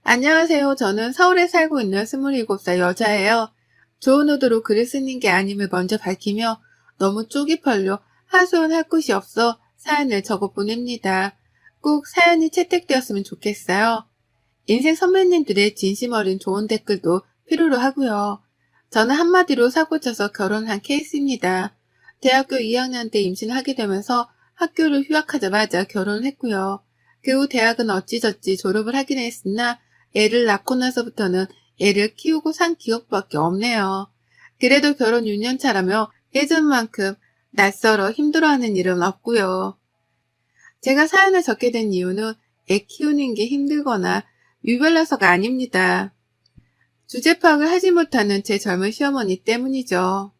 안녕하세요. 저는 서울에 살고 있는 27살 여자예요. 좋은 의도로 글을 쓰는 게 아님을 먼저 밝히며 너무 쪽이 벌려 하소연할 곳이 없어 사연을 적어 보냅니다. 꼭 사연이 채택되었으면 좋겠어요. 인생 선배님들의 진심 어린 좋은 댓글도 필요로 하고요. 저는 한마디로 사고쳐서 결혼한 케이스입니다. 대학교 2학년 때 임신을 하게 되면서 학교를 휴학하자마자 결혼을 했고요. 그 후 대학은 어찌저찌 졸업을 하긴 했으나 애를 낳고 나서부터는 애를 키우고 산 기억밖에 없네요. 그래도 결혼 6년 차라며 예전만큼 낯설어 힘들어하는 일은 없고요. 제가 사연을 적게 된 이유는 애 키우는 게 힘들거나 유별나서가 아닙니다. 주제 파악을 하지 못하는 제 젊은 시어머니 때문이죠.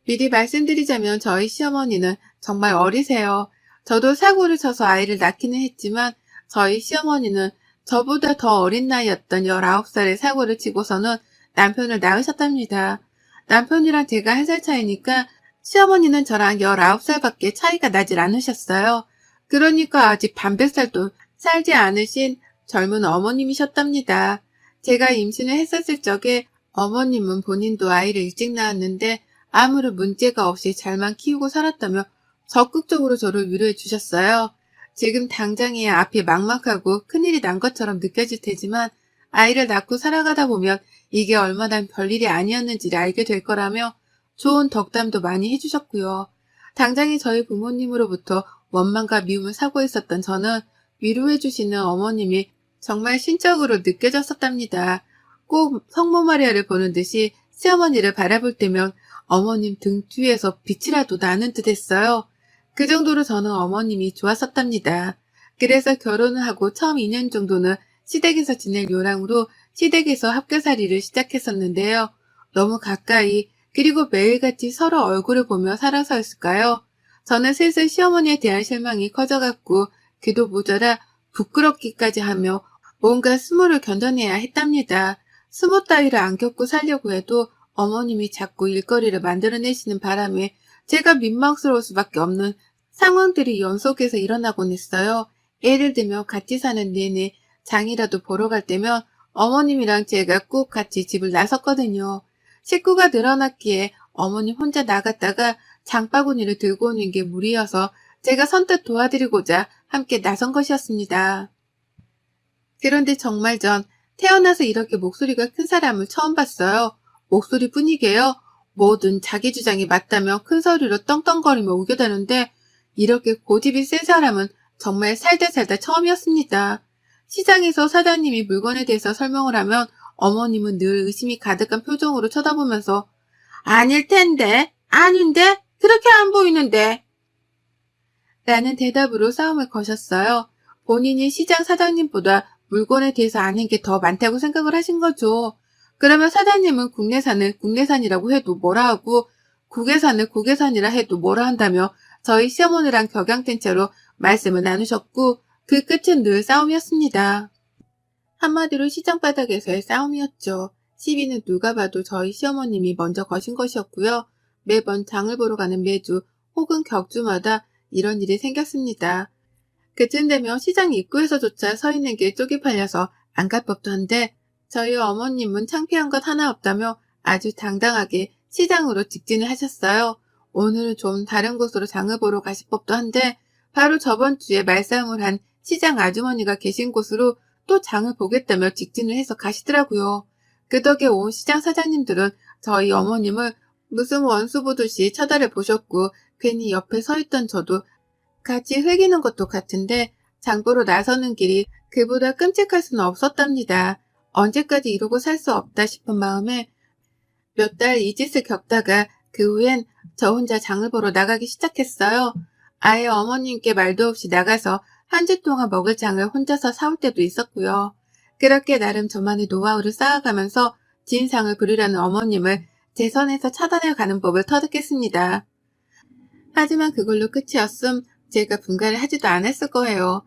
미리 말씀드리자면 저희 시어머니는 정말 어리세요. 저도 사고를 쳐서 아이를 낳기는 했지만 저희 시어머니는 저보다 더 어린 나이였던 19살에 사고를 치고서는 남편을 낳으셨답니다. 남편이랑 제가 1살 차이니까 시어머니는 저랑 19살밖에 차이가 나질 않으셨어요. 그러니까 아직 반백살도 살지 않으신 젊은 어머님이셨답니다. 제가 임신을 했었을 적에 어머님은 본인도 아이를 일찍 낳았는데 아무런 문제가 없이 잘만 키우고 살았다며 적극적으로 저를 위로해 주셨어요. 지금 당장이야 앞이 막막하고 큰일이 난 것처럼 느껴질 테지만 아이를 낳고 살아가다 보면 이게 얼마나 별일이 아니었는지를 알게 될 거라며 좋은 덕담도 많이 해주셨고요. 당장에 저희 부모님으로부터 원망과 미움을 사고 있었던 저는 위로해 주시는 어머님이 정말 신적으로 느껴졌었답니다. 꼭 성모 마리아를 보는 듯이 시어머니를 바라볼 때면 어머님 등 뒤에서 빛이라도 나는 듯 했어요. 그 정도로 저는 어머님이 좋았었답니다. 그래서 결혼을 하고 처음 2년 정도는 시댁에서 지낼 요랑으로 시댁에서 학교살이를 시작했었는데요. 너무 가까이 그리고 매일같이 서로 얼굴을 보며 살아서였을까요? 저는 슬슬 시어머니에 대한 실망이 커져갔고 그도 모자라 부끄럽기까지 하며 뭔가 수모를 견뎌내야 했답니다. 수모 따위를 안 겪고 살려고 해도 어머님이 자꾸 일거리를 만들어내시는 바람에 제가 민망스러울 수밖에 없는 상황들이 연속해서 일어나곤 했어요. 예를 들면 같이 사는 내내 장이라도 보러 갈 때면 어머님이랑 제가 꼭 같이 집을 나섰거든요. 식구가 늘어났기에 어머님 혼자 나갔다가 장바구니를 들고 오는 게 무리여서 제가 선뜻 도와드리고자 함께 나선 것이었습니다. 그런데 정말 전 태어나서 이렇게 목소리가 큰 사람을 처음 봤어요. 목소리뿐이게요. 뭐든 자기 주장이 맞다며 큰 소리로 떵떵거리며 우겨대는데 이렇게 고집이 센 사람은 정말 살다 처음이었습니다. 시장에서 사장님이 물건에 대해서 설명을 하면 어머님은 늘 의심이 가득한 표정으로 쳐다보면서 아닐 텐데, 아닌데, 그렇게 안 보이는데 라는 대답으로 싸움을 거셨어요. 본인이 시장 사장님보다 물건에 대해서 아는 게 더 많다고 생각을 하신 거죠. 그러면 사장님은 국내산을 국내산이라고 해도 뭐라 하고 국외산을 국외산이라 해도 뭐라 한다며 저희 시어머니랑 격양된 채로 말씀을 나누셨고 그 끝은 늘 싸움이었습니다. 한마디로 시장 바닥에서의 싸움이었죠. 시비는 누가 봐도 저희 시어머님이 먼저 거신 것이었고요. 매번 장을 보러 가는 매주 혹은 격주마다 이런 일이 생겼습니다. 그쯤 되면 시장 입구에서조차 서 있는 게 쪽이 팔려서 안 갈 법도 한데 저희 어머님은 창피한 것 하나 없다며 아주 당당하게 시장으로 직진을 하셨어요. 오늘은 좀 다른 곳으로 장을 보러 가실 법도 한데 바로 저번 주에 말싸움을 한 시장 아주머니가 계신 곳으로 또 장을 보겠다며 직진을 해서 가시더라고요. 그 덕에 온 시장 사장님들은 저희 어머님을 무슨 원수 보듯이 쳐다를 보셨고 괜히 옆에 서 있던 저도 같이 회기는 것도 같은데 장보러 나서는 길이 그보다 끔찍할 수는 없었답니다. 언제까지 이러고 살 수 없다 싶은 마음에 몇 달 이 짓을 겪다가 그 후엔 저 혼자 장을 보러 나가기 시작했어요. 아예 어머님께 말도 없이 나가서 한 주 동안 먹을 장을 혼자서 사올 때도 있었고요. 그렇게 나름 저만의 노하우를 쌓아가면서 진상을 부리려는 어머님을 제 선에서 차단해가는 법을 터득했습니다. 하지만 그걸로 끝이었음 제가 분가를 하지도 않았을 거예요.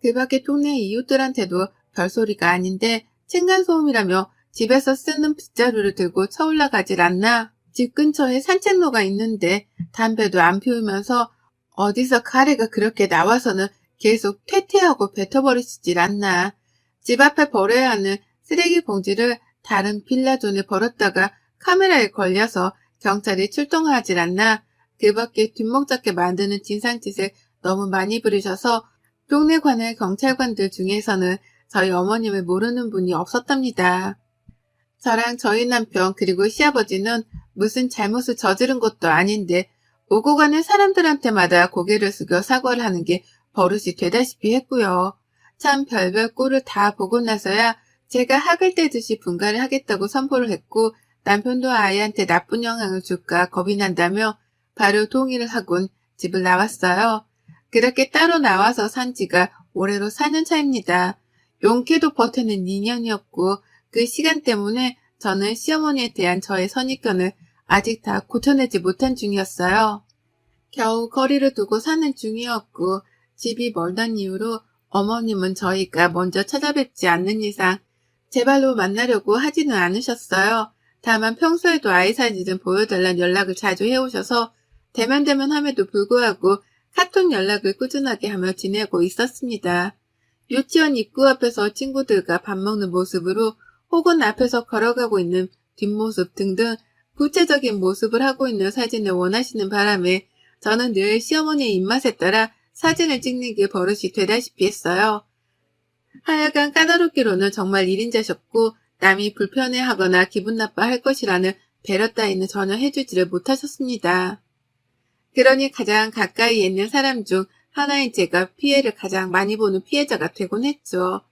그 밖에 동네 이웃들한테도 별소리가 아닌데 층간소음이라며 집에서 쓰는 빗자루를 들고 쳐올라가질 않나. 집 근처에 산책로가 있는데 담배도 안 피우면서 어디서 가래가 그렇게 나와서는 계속 퇴퇴하고 뱉어버리시질 않나. 집 앞에 버려야 하는 쓰레기 봉지를 다른 빌라존에 버렸다가 카메라에 걸려서 경찰이 출동하질 않나 그 밖에 뒷목잡게 만드는 진상짓을 너무 많이 부리셔서 동네 관할 경찰관들 중에서는 저희 어머님을 모르는 분이 없었답니다. 저랑 저희 남편 그리고 시아버지는 무슨 잘못을 저지른 것도 아닌데 오고 가는 사람들한테마다 고개를 숙여 사과를 하는 게 버릇이 되다시피 했고요. 참 별별 꼴을 다 보고 나서야 제가 학을 떼듯이 분가를 하겠다고 선포를 했고 남편도 아이한테 나쁜 영향을 줄까 겁이 난다며 바로 동의를 하곤 집을 나왔어요. 그렇게 따로 나와서 산 지가 올해로 4년 차입니다. 용케도 버티는 2년이었고 그 시간 때문에 저는 시어머니에 대한 저의 선입견을 아직 다 고쳐내지 못한 중이었어요. 겨우 거리를 두고 사는 중이었고 집이 멀던 이유로 어머님은 저희가 먼저 찾아뵙지 않는 이상 제 발로 만나려고 하지는 않으셨어요. 다만 평소에도 아이 사진을 보여달라는 연락을 자주 해오셔서 대면대면 함에도 불구하고 카톡 연락을 꾸준하게 하며 지내고 있었습니다. 유치원 입구 앞에서 친구들과 밥 먹는 모습으로 혹은 앞에서 걸어가고 있는 뒷모습 등등 구체적인 모습을 하고 있는 사진을 원하시는 바람에 저는 늘 시어머니의 입맛에 따라 사진을 찍는 게 버릇이 되다시피 했어요. 하여간 까다롭기로는 정말 1인자셨고 남이 불편해하거나 기분 나빠할 것이라는 배려 따위는 전혀 해주지를 못하셨습니다. 그러니 가장 가까이에 있는 사람 중 하나인 제가 피해를 가장 많이 보는 피해자가 되곤 했죠.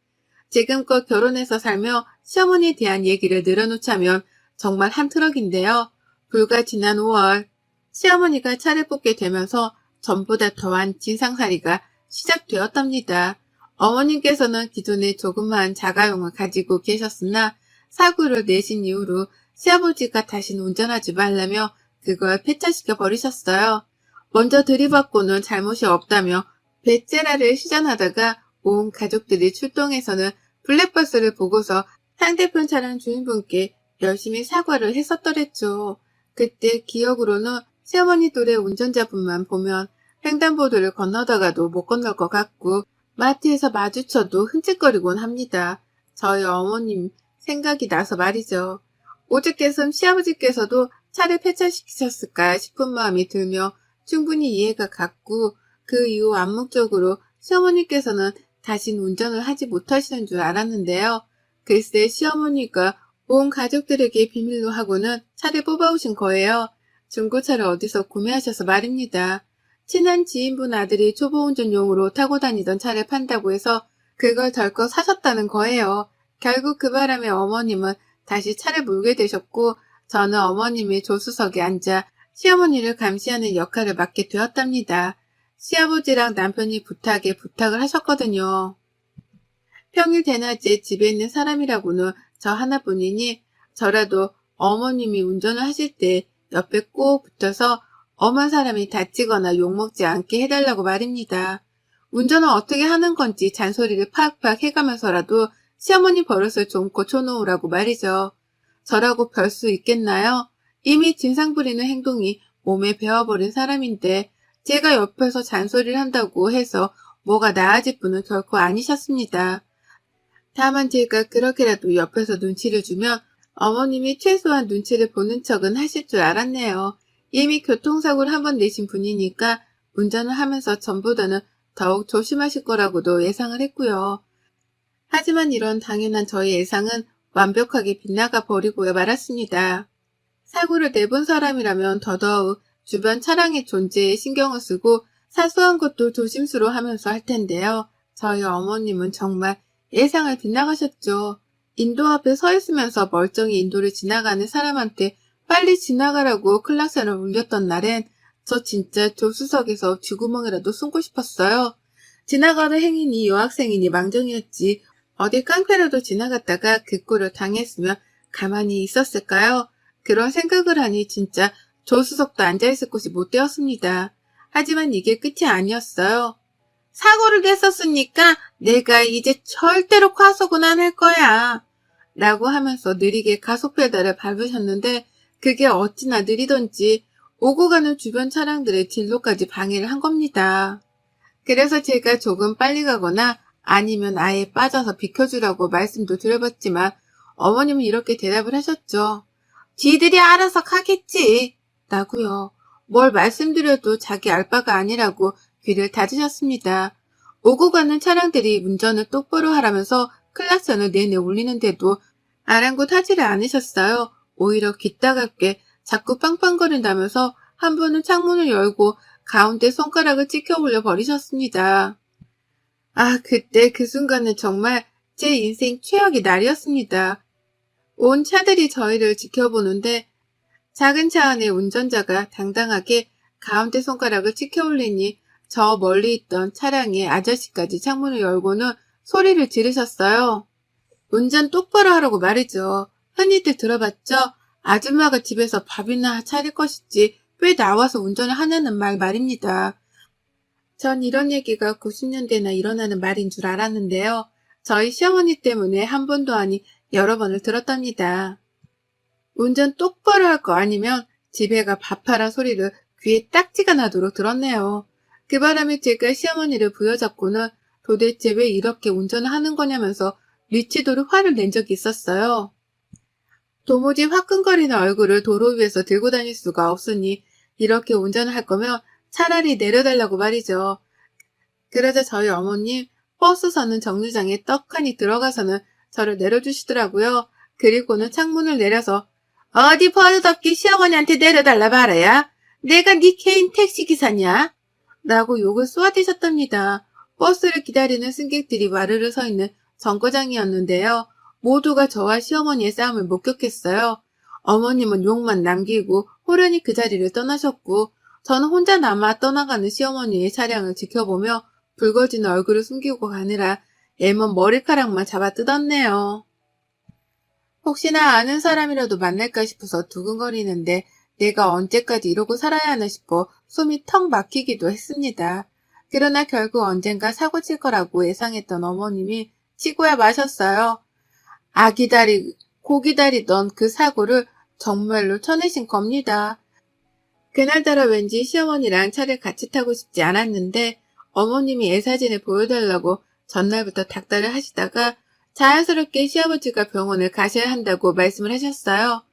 지금껏 결혼해서 살며 시어머니에 대한 얘기를 늘어놓자면 정말 한 트럭인데요. 불과 지난 5월 시어머니가 차를 뽑게 되면서 전보다 더한 진상살이가 시작되었답니다. 어머님께서는 기존에 조그마한 자가용을 가지고 계셨으나 사고를 내신 이후로 시아버지가 다시는 운전하지 말라며 그걸 폐차시켜 버리셨어요. 먼저 들이받고는 잘못이 없다며 배째라를 시전하다가 온 가족들이 출동해서는 블랙버스를 보고서 상대편 차량 주인분께 열심히 사과를 했었더랬죠. 그때 기억으로는 시어머니 또래 운전자분만 보면 횡단보도를 건너다가도 못 건널 것 같고 마트에서 마주쳐도 흠칫거리곤 합니다. 저희 어머님 생각이 나서 말이죠. 오죽했음 시아버지께서도 차를 폐차시키셨을까 싶은 마음이 들며 충분히 이해가 갔고 그 이후 암묵적으로 시어머니께서는 다신 운전을 하지 못하시는 줄 알았는데요. 글쎄 시어머니가 온 가족들에게 비밀로 하고는 차를 뽑아오신 거예요. 중고차를 어디서 구매하셔서 말입니다. 친한 지인분 아들이 초보운전용으로 타고 다니던 차를 판다고 해서 그걸 덜컥 사셨다는 거예요. 결국 그 바람에 어머님은 다시 차를 몰게 되셨고 저는 어머님의 조수석에 앉아 시어머니를 감시하는 역할을 맡게 되었답니다. 시아버지랑 남편이 부탁을 하셨거든요. 평일 대낮에 집에 있는 사람이라고는 저 하나뿐이니 저라도 어머님이 운전을 하실 때 옆에 꼭 붙어서 엄한 사람이 다치거나 욕먹지 않게 해달라고 말입니다. 운전을 어떻게 하는 건지 잔소리를 팍팍 해가면서라도 시어머니 버릇을 좀 고쳐놓으라고 말이죠. 저라고 별 수 있겠나요? 이미 진상 부리는 행동이 몸에 배어버린 사람인데 제가 옆에서 잔소리를 한다고 해서 뭐가 나아질 분은 결코 아니셨습니다. 다만 제가 그렇게라도 옆에서 눈치를 주면 어머님이 최소한 눈치를 보는 척은 하실 줄 알았네요. 이미 교통사고를 한 번 내신 분이니까 운전을 하면서 전보다는 더욱 조심하실 거라고도 예상을 했고요. 하지만 이런 당연한 저의 예상은 완벽하게 빗나가 버리고 말았습니다. 사고를 내본 사람이라면 더더욱 주변 차량의 존재에 신경을 쓰고 사소한 것도 조심스러워하면서 할 텐데요. 저희 어머님은 정말 예상을 빗나가셨죠. 인도 앞에 서 있으면서 멀쩡히 인도를 지나가는 사람한테 빨리 지나가라고 클락션을 울렸던 날엔 저 진짜 조수석에서 쥐구멍이라도 숨고 싶었어요. 지나가는 행인이 여학생이니 망정이었지 어디 깡패라도 지나갔다가 그 꼴을 당했으면 가만히 있었을까요? 그런 생각을 하니 진짜 조수석도 앉아있을 곳이 못 되었습니다. 하지만 이게 끝이 아니었어요. 사고를 냈었으니까 내가 이제 절대로 과속은 안 할 거야. 라고 하면서 느리게 가속 페달을 밟으셨는데 그게 어찌나 느리던지 오고 가는 주변 차량들의 진로까지 방해를 한 겁니다. 그래서 제가 조금 빨리 가거나 아니면 아예 빠져서 비켜주라고 말씀도 드려봤지만 어머님은 이렇게 대답을 하셨죠. 지들이 알아서 가겠지. 라고요. 뭘 말씀드려도 자기 알 바가 아니라고 귀를 닫으셨습니다. 오고 가는 차량들이 운전을 똑바로 하라면서 클락선을 내내 울리는데도 아랑곳하지를 않으셨어요. 오히려 귀따갑게 자꾸 빵빵거린다면서 한 분은 창문을 열고 가운데 손가락을 찍혀 올려 버리셨습니다. 아, 그때 그 순간은 정말 제 인생 최악의 날이었습니다. 온 차들이 저희를 지켜보는데 작은 차 안에 운전자가 당당하게 가운데 손가락을 찍혀 올리니 저 멀리 있던 차량의 아저씨까지 창문을 열고는 소리를 지르셨어요. 운전 똑바로 하라고 말이죠. 흔히들 들어봤죠? 아줌마가 집에서 밥이나 차릴 것이지 왜 나와서 운전을 하냐는 말입니다. 전 이런 얘기가 90년대나 일어나는 말인 줄 알았는데요. 저희 시어머니 때문에 한 번도 아니 여러 번을 들었답니다. 운전 똑바로 할 거 아니면 집에 가 밥하라 소리를 귀에 딱지가 나도록 들었네요. 그 바람에 제가 시어머니를 부여잡고는 도대체 왜 이렇게 운전을 하는 거냐면서 미치도록 화를 낸 적이 있었어요. 도무지 화끈거리는 얼굴을 도로 위에서 들고 다닐 수가 없으니 이렇게 운전을 할 거면 차라리 내려달라고 말이죠. 그러자 저희 어머님 버스서는 정류장에 떡하니 들어가서는 저를 내려주시더라고요. 그리고는 창문을 내려서 어디 버릇없게 시어머니한테 내려달라 말아야 내가 네 개인 택시기사냐? 라고 욕을 쏘아대셨답니다. 버스를 기다리는 승객들이 와르르 서 있는 정거장이었는데요. 모두가 저와 시어머니의 싸움을 목격했어요. 어머님은 욕만 남기고 호련히 그 자리를 떠나셨고 저는 혼자 남아 떠나가는 시어머니의 차량을 지켜보며 붉어지는 얼굴을 숨기고 가느라 애먼 머리카락만 잡아 뜯었네요. 혹시나 아는 사람이라도 만날까 싶어서 두근거리는데 내가 언제까지 이러고 살아야 하나 싶어 숨이 턱 막히기도 했습니다. 그러나 결국 언젠가 사고 칠 거라고 예상했던 어머님이 치고야 마셨어요. 고 기다리던 그 사고를 정말로 쳐내신 겁니다. 그날따라 왠지 시어머니랑 차를 같이 타고 싶지 않았는데 어머님이 애사진을 보여달라고 전날부터 닥달을 하시다가 자연스럽게 시아버지가 병원을 가셔야 한다고 말씀을 하셨어요.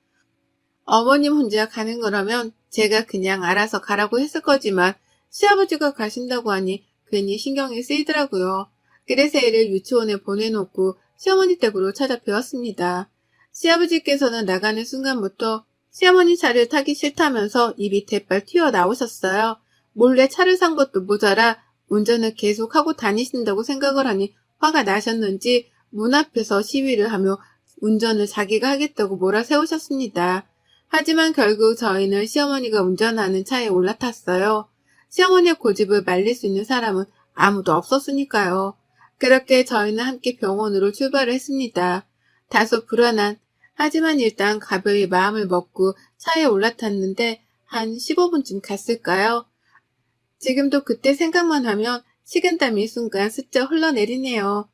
어머님 혼자 가는 거라면 제가 그냥 알아서 가라고 했을 거지만 시아버지가 가신다고 하니 괜히 신경이 쓰이더라고요. 그래서 애를 유치원에 보내놓고 시어머니 댁으로 찾아뵈었습니다. 시아버지께서는 나가는 순간부터 시어머니 차를 타기 싫다면서 입이 대빨 튀어나오셨어요. 몰래 차를 산 것도 모자라 운전을 계속하고 다니신다고 생각을 하니 화가 나셨는지 문 앞에서 시위를 하며 운전을 자기가 하겠다고 몰아세우셨습니다. 하지만 결국 저희는 시어머니가 운전하는 차에 올라탔어요. 시어머니의 고집을 말릴 수 있는 사람은 아무도 없었으니까요. 그렇게 저희는 함께 병원으로 출발을 했습니다. 다소 불안한, 하지만 일단 가벼이 마음을 먹고 차에 올라탔는데 한 15분쯤 갔을까요? 지금도 그때 생각만 하면 식은땀이 순간 스쳐 흘러내리네요.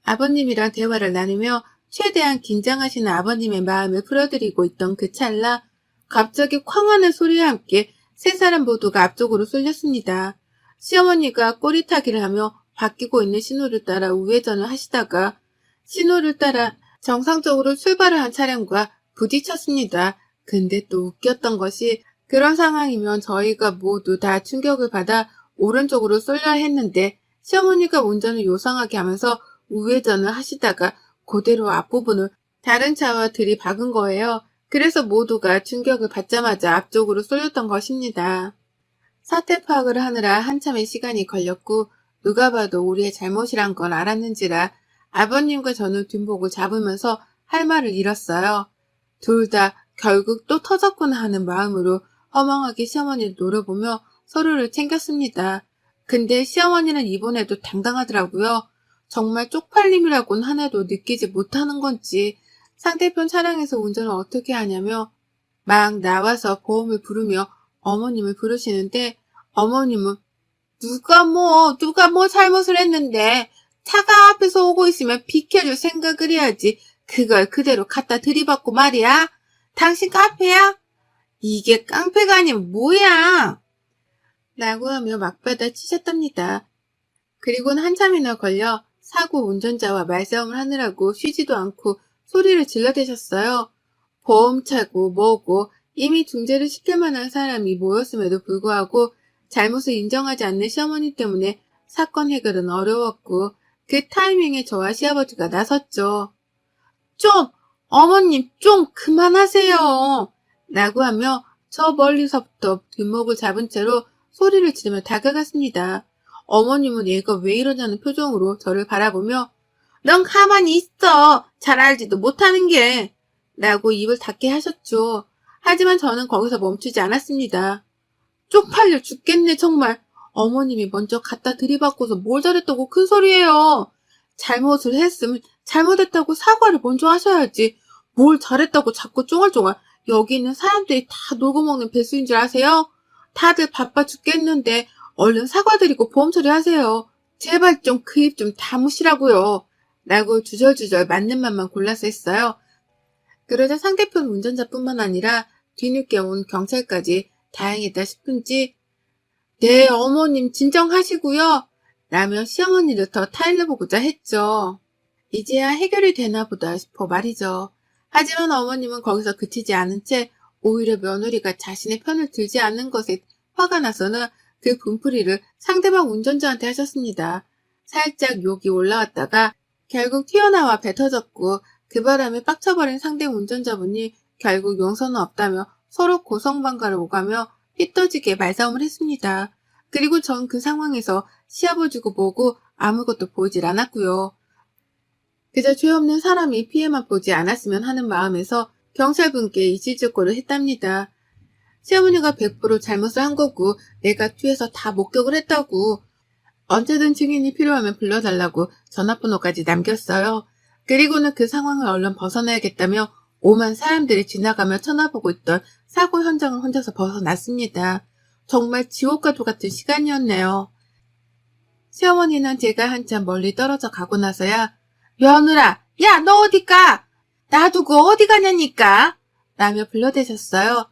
아버님이랑 대화를 나누며 최대한 긴장하시는 아버님의 마음을 풀어드리고 있던 그 찰나 갑자기 쾅 하는 소리와 함께 세 사람 모두가 앞쪽으로 쏠렸습니다. 시어머니가 꼬리타기를 하며 바뀌고 있는 신호를 따라 우회전을 하시다가 신호를 따라 정상적으로 출발을 한 차량과 부딪혔습니다. 근데 또 웃겼던 것이 그런 상황이면 저희가 모두 다 충격을 받아 오른쪽으로 쏠려야 했는데 시어머니가 운전을 요상하게 하면서 우회전을 하시다가 그대로 앞부분을 다른 차와 들이박은 거예요. 그래서 모두가 충격을 받자마자 앞쪽으로 쏠렸던 것입니다. 사태 파악을 하느라 한참의 시간이 걸렸고 누가 봐도 우리의 잘못이란 걸 알았는지라 아버님과 저는 뒷목을 잡으면서 할 말을 잃었어요. 둘 다 결국 또 터졌구나 하는 마음으로 허망하게 시어머니를 노려보며 서로를 챙겼습니다. 근데 시어머니는 이번에도 당당하더라고요. 정말 쪽팔림이라고는 하나도 느끼지 못하는 건지 상대편 차량에서 운전을 어떻게 하냐며 막 나와서 보험을 부르며 어머님을 부르시는데 어머님은 누가 뭐 잘못을 했는데 차가 앞에서 오고 있으면 비켜줄 생각을 해야지 그걸 그대로 갖다 들이받고 말이야. 당신 깡패야? 이게 깡패가 아니면 뭐야? 라고 하며 막받아 치셨답니다. 그리고는 한참이나 걸려 사고 운전자와 말싸움을 하느라고 쉬지도 않고 소리를 질러대셨어요. 보험차고 뭐고 이미 중재를 시킬 만한 사람이 모였음에도 불구하고 잘못을 인정하지 않는 시어머니 때문에 사건 해결은 어려웠고 그 타이밍에 저와 시아버지가 나섰죠. 좀, 어머님 좀 그만하세요. 라고 하며 저 멀리서부터 뒷목을 잡은 채로 소리를 지르며 다가갔습니다. 어머님은 얘가 왜 이러냐는 표정으로 저를 바라보며 넌 가만히 있어. 잘 알지도 못하는 게. 라고 입을 닫게 하셨죠. 하지만 저는 거기서 멈추지 않았습니다. 쪽팔려 죽겠네 정말. 어머님이 먼저 갖다 들이받고서 뭘 잘했다고 큰 소리예요. 잘못을 했으면 잘못했다고 사과를 먼저 하셔야지. 뭘 잘했다고 자꾸 쫑알쫑알. 여기 있는 사람들이 다 놀고 먹는 배수인 줄 아세요? 다들 바빠 죽겠는데 얼른 사과드리고 보험 처리하세요. 제발 좀 그 입 좀 다무시라고요. 라고 주절주절 맞는 말만 골라서 했어요. 그러자 상대편 운전자뿐만 아니라 뒤늦게 온 경찰까지 다행이다 싶은지 네 어머님 진정하시고요. 라며 시어머니를 더 타일러보고자 했죠. 이제야 해결이 되나 보다 싶어 말이죠. 하지만 어머님은 거기서 그치지 않은 채 오히려 며느리가 자신의 편을 들지 않는 것에 화가 나서는 그 분풀이를 상대방 운전자한테 하셨습니다. 살짝 욕이 올라왔다가 결국 튀어나와 뱉어졌고 그 바람에 빡쳐버린 상대 운전자분이 결국 용서는 없다며 서로 고성방가를 오가며 삐떠지게 말싸움을 했습니다. 그리고 전 그 상황에서 시아버지고 뭐고 아무것도 보이질 않았고요. 그저 죄 없는 사람이 피해만 보지 않았으면 하는 마음에서 경찰분께 이실직고를 했답니다. 시어머니가 100% 잘못을 한 거고 내가 뒤에서 다 목격을 했다고 언제든 증인이 필요하면 불러달라고 전화번호까지 남겼어요. 그리고는 그 상황을 얼른 벗어나야겠다며 오만 사람들이 지나가며 쳐다보고 있던 사고 현장을 혼자서 벗어났습니다. 정말 지옥과도 같은 시간이었네요. 시어머니는 제가 한참 멀리 떨어져 가고 나서야 며느라, 야 너 어디 가? 놔두고 어디 가냐니까? 라며 불러대셨어요.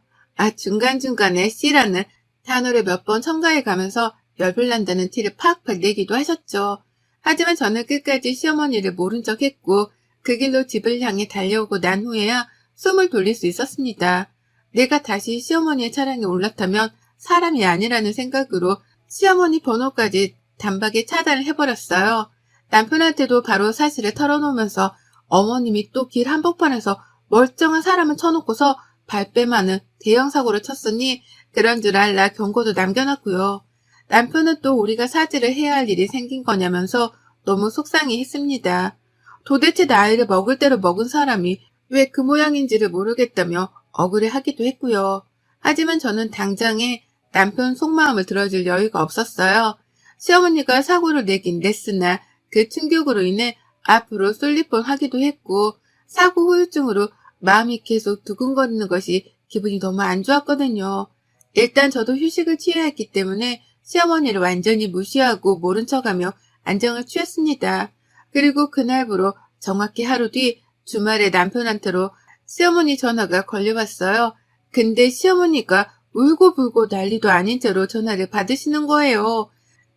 중간중간에 씨라는 단어를 몇 번 첨가해 가면서 열불 난다는 티를 팍팍 내기도 하셨죠. 하지만 저는 끝까지 시어머니를 모른 척 했고 그 길로 집을 향해 달려오고 난 후에야 숨을 돌릴 수 있었습니다. 내가 다시 시어머니의 차량에 올라타면 사람이 아니라는 생각으로 시어머니 번호까지 단박에 차단을 해버렸어요. 남편한테도 바로 사실을 털어놓으면서 어머님이 또 길 한복판에서 멀쩡한 사람을 쳐놓고서 발뺌하는 대형 사고를 쳤으니 그런 줄 알라 경고도 남겨놨고요. 남편은 또 우리가 사죄를 해야 할 일이 생긴 거냐면서 너무 속상해했습니다. 도대체 나이를 먹을 대로 먹은 사람이 왜 그 모양인지를 모르겠다며 억울해하기도 했고요. 하지만 저는 당장에 남편 속마음을 들어줄 여유가 없었어요. 시어머니가 사고를 내긴 냈으나 그 충격으로 인해 앞으로 쏠릴 뻔하기도 했고 사고 후유증으로 마음이 계속 두근거리는 것이 기분이 너무 안 좋았거든요. 일단 저도 휴식을 취해야 했기 때문에 시어머니를 완전히 무시하고 모른 척하며 안정을 취했습니다. 그리고 그날부로 정확히 하루 뒤 주말에 남편한테로 시어머니 전화가 걸려왔어요. 근데 시어머니가 울고불고 난리도 아닌 채로 전화를 받으시는 거예요.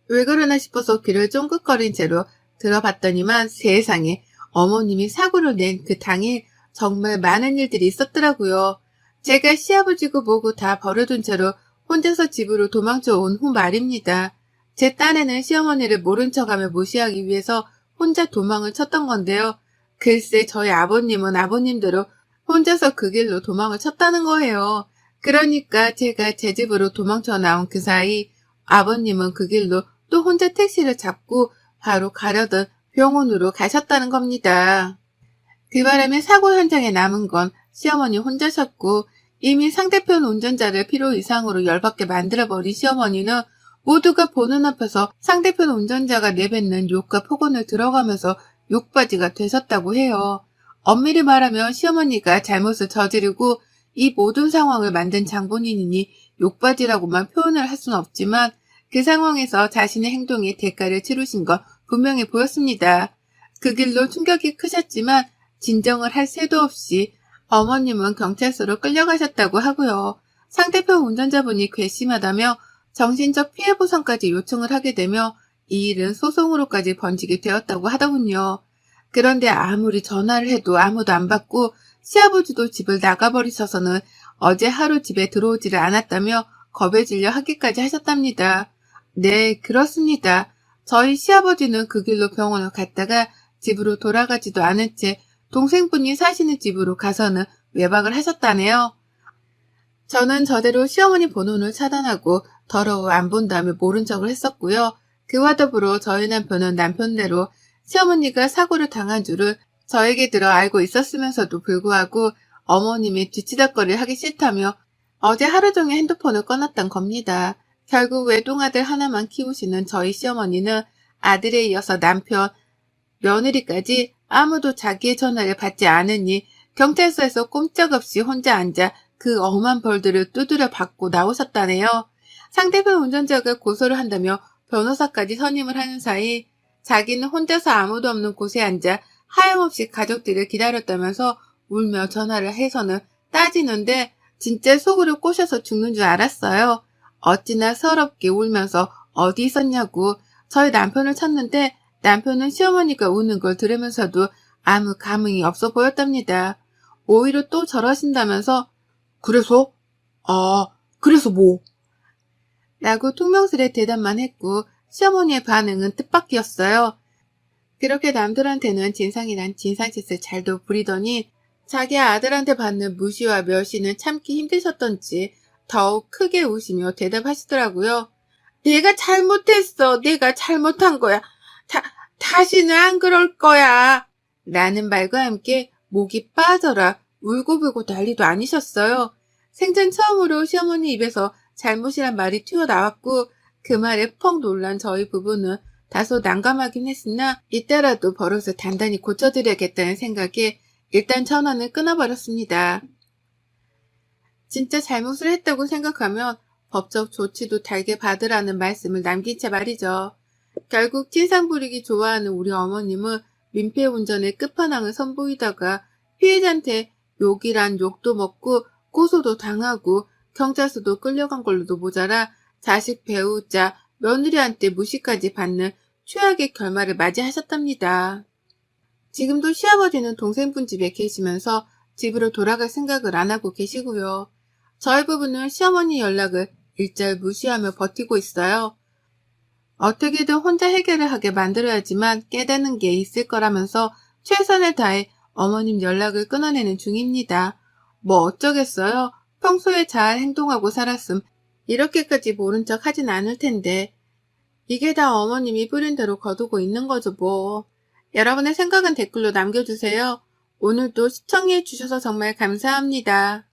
왜 그러나 싶어서 귀를 쫑긋거린 채로 들어봤더니만 세상에 어머님이 사고를 낸 그 당일 정말 많은 일들이 있었더라고요. 제가 시아버지고 뭐고 다 버려둔 채로 혼자서 집으로 도망쳐 온 후 말입니다. 제 딴에는 시어머니를 모른 척하며 무시하기 위해서 혼자 도망을 쳤던 건데요. 글쎄 저희 아버님은 아버님대로 혼자서 그 길로 도망을 쳤다는 거예요. 그러니까 제가 제 집으로 도망쳐 나온 그 사이 아버님은 그 길로 또 혼자 택시를 잡고 바로 가려던 병원으로 가셨다는 겁니다. 그 바람에 사고 현장에 남은 건 시어머니 혼자셨고 이미 상대편 운전자를 필요 이상으로 열받게 만들어버린 시어머니는 모두가 보는 앞에서 상대편 운전자가 내뱉는 욕과 폭언을 들어가면서 욕바지가 되셨다고 해요. 엄밀히 말하면 시어머니가 잘못을 저지르고 이 모든 상황을 만든 장본인이니 욕바지라고만 표현을 할 수는 없지만 그 상황에서 자신의 행동에 대가를 치르신 건 분명해 보였습니다. 그 길로 충격이 크셨지만 진정을 할 새도 없이 어머님은 경찰서로 끌려가셨다고 하고요. 상대편 운전자분이 괘씸하다며 정신적 피해보상까지 요청을 하게 되며 이 일은 소송으로까지 번지게 되었다고 하더군요. 그런데 아무리 전화를 해도 아무도 안 받고 시아버지도 집을 나가버리셔서는 어제 하루 집에 들어오지를 않았다며 겁에 질려 하기까지 하셨답니다. 네, 그렇습니다. 저희 시아버지는 그 길로 병원을 갔다가 집으로 돌아가지도 않은 채 동생분이 사시는 집으로 가서는 외박을 하셨다네요. 저는 저대로 시어머니 번호를 차단하고 더러워 안 본다며 모른 척을 했었고요. 그와 더불어 저희 남편은 남편대로 시어머니가 사고를 당한 줄을 저에게 들어 알고 있었으면서도 불구하고 어머님이 뒤치다거리를 하기 싫다며 어제 하루 종일 핸드폰을 꺼놨단 겁니다. 결국 외동아들 하나만 키우시는 저희 시어머니는 아들에 이어서 남편, 며느리까지 아무도 자기의 전화를 받지 않으니 경찰서에서 꼼짝없이 혼자 앉아 그 엄한 벌들을 두드려 받고 나오셨다네요. 상대방 운전자가 고소를 한다며 변호사까지 선임을 하는 사이 자기는 혼자서 아무도 없는 곳에 앉아 하염없이 가족들을 기다렸다면서 울며 전화를 해서는 따지는데 진짜 속으로 꼬셔서 죽는 줄 알았어요. 어찌나 서럽게 울면서 어디 있었냐고 저희 남편을 찾는데 남편은 시어머니가 우는 걸 들으면서도 아무 감흥이 없어 보였답니다. 오히려 또 저러신다면서 그래서? 아, 그래서 뭐? 라고 퉁명스레 대답만 했고 시어머니의 반응은 뜻밖이었어요. 그렇게 남들한테는 진상이란 진상짓을 잘도 부리더니 자기 아들한테 받는 무시와 멸시는 참기 힘드셨던지 더욱 크게 웃으며 대답하시더라고요. 내가 잘못했어. 내가 잘못한 거야. 다시는 안 그럴 거야. 라는 말과 함께 목이 빠져라 울고불고 난리도 아니셨어요. 생전 처음으로 시어머니 입에서 잘못이란 말이 튀어나왔고 그 말에 퍽 놀란 저희 부부는 다소 난감하긴 했으나 이때라도 버릇을 단단히 고쳐드려야겠다는 생각에 일단 전화는 끊어버렸습니다. 진짜 잘못을 했다고 생각하면 법적 조치도 달게 받으라는 말씀을 남긴 채 말이죠. 결국 진상 부리기 좋아하는 우리 어머님은 민폐 운전의 끝판왕을 선보이다가 피해자한테 욕이란 욕도 먹고 고소도 당하고 경찰서도 끌려간 걸로도 모자라 자식 배우자 며느리한테 무시까지 받는 최악의 결말을 맞이하셨답니다. 지금도 시아버지는 동생분 집에 계시면서 집으로 돌아갈 생각을 안 하고 계시고요. 저희 부부는 시어머니 연락을 일절 무시하며 버티고 있어요. 어떻게든 혼자 해결을 하게 만들어야지만 깨닫는 게 있을 거라면서 최선을 다해 어머님 연락을 끊어내는 중입니다. 뭐 어쩌겠어요. 평소에 잘 행동하고 살았음 이렇게까지 모른 척 하진 않을 텐데 이게 다 어머님이 뿌린 대로 거두고 있는 거죠 뭐. 여러분의 생각은 댓글로 남겨주세요. 오늘도 시청해 주셔서 정말 감사합니다.